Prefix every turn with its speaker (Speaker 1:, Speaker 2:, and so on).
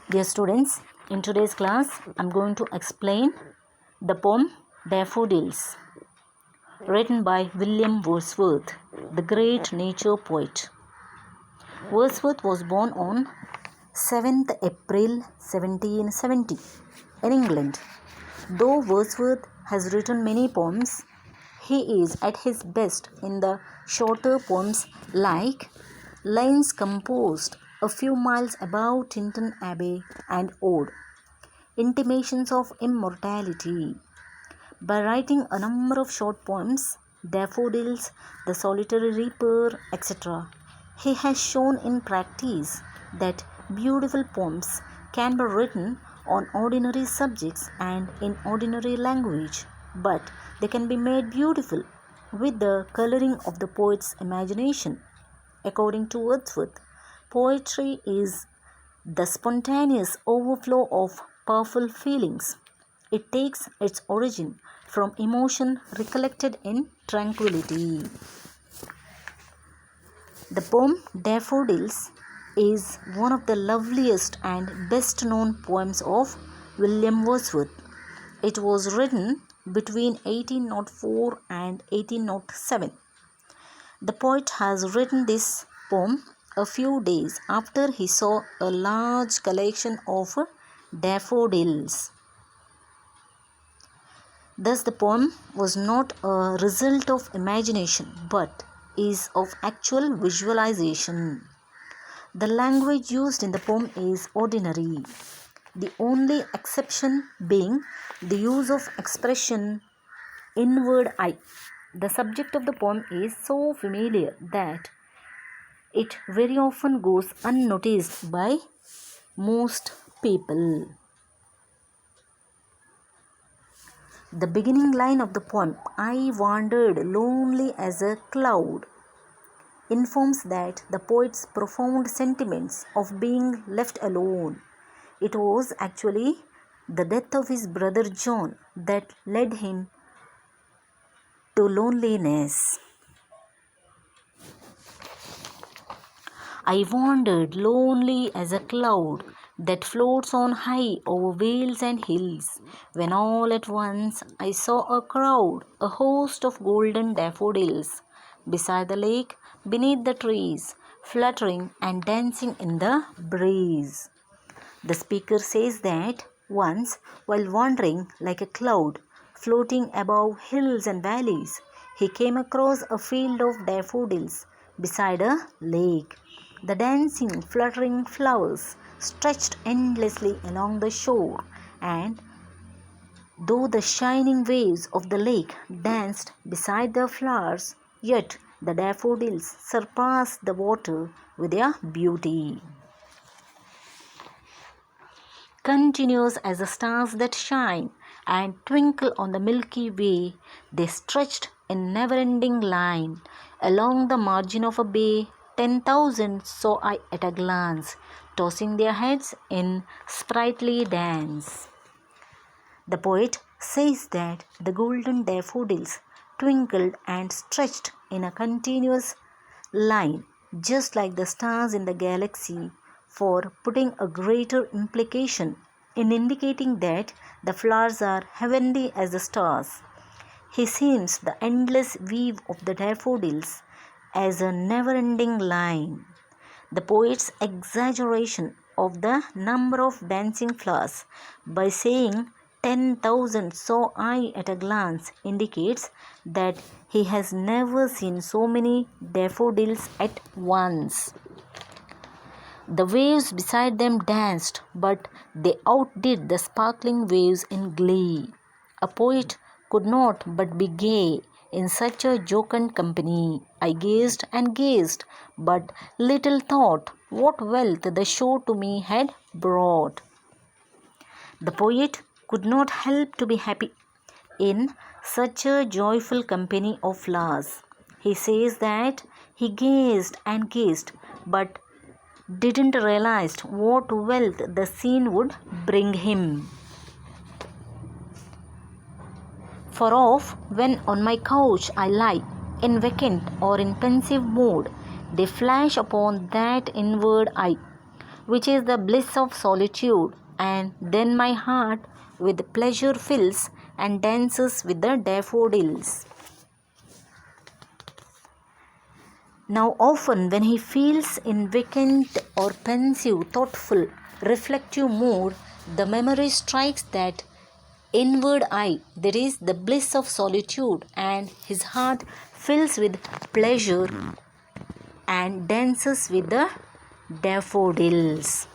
Speaker 1: Dear students, in today's class, I'm going to explain the poem Daffodils, written by William Wordsworth, the great nature poet. Wordsworth was born on 7th April 1770 in England. Though Wordsworth has written many poems, he is at his best in the shorter poems like Lines Composed a Few Miles Above Tinton Abbey and Ode, Intimations of Immortality. By writing a number of short poems, Daffodils, The Solitary Reaper, etc., he has shown in practice that beautiful poems can be written on ordinary subjects and in ordinary language, but they can be made beautiful with the coloring of the poet's imagination. According to Wordsworth, poetry is the spontaneous overflow of powerful feelings. It takes its origin from emotion recollected in tranquility. The poem Daffodils is one of the loveliest and best known poems of William Wordsworth. It was written between 1804 and 1807. The poet has written this poem a few days after he saw a large collection of daffodils. Thus, the poem was not a result of imagination but is of actual visualization. The language used in the poem is ordinary, the only exception being the use of expression inward eye. The subject of the poem is so familiar that it very often goes unnoticed by most people. The beginning line of the poem, I wandered lonely as a cloud, informs that the poet's profound sentiments of being left alone. It was actually the death of his brother John that led him to loneliness. I wandered lonely as a cloud that floats on high over vales and hills, when all at once I saw a crowd, a host of golden daffodils, beside the lake, beneath the trees, fluttering and dancing in the breeze. The speaker says that once, while wandering like a cloud, floating above hills and valleys, he came across a field of daffodils beside a lake. The dancing, fluttering flowers stretched endlessly along the shore, and though the shining waves of the lake danced beside the flowers, yet the daffodils surpassed the water with their beauty. Continuous as the stars that shine and twinkle on the Milky Way, they stretched in never-ending line. Along the margin of a bay, 10,000 saw I at a glance, tossing their heads in sprightly dance. The poet says that the golden daffodils twinkled and stretched in a continuous line, just like the stars in the galaxy, for putting a greater implication in indicating that the flowers are heavenly as the stars. He seems the endless weave of the daffodils as a never-ending line. The poet's exaggeration of the number of dancing flowers by saying 10,000 saw I at a glance indicates that he has never seen so many daffodils at once. The waves beside them danced, but they outdid the sparkling waves in glee. A poet could not but be gay in such a jocund company. I gazed and gazed, but little thought what wealth the show to me had brought. The poet could not help to be happy in such a joyful company of flowers. He says that he gazed and gazed, but didn't realize what wealth the scene would bring him. For oft, when on my couch I lie, in vacant or in pensive mood, they flash upon that inward eye which is the bliss of solitude. And then my heart with pleasure fills and dances with the daffodils. Now often when he feels in vacant or pensive, thoughtful, reflective mood, the memory strikes that inward eye, there is the bliss of solitude, and his heart fills with pleasure and dances with the daffodils.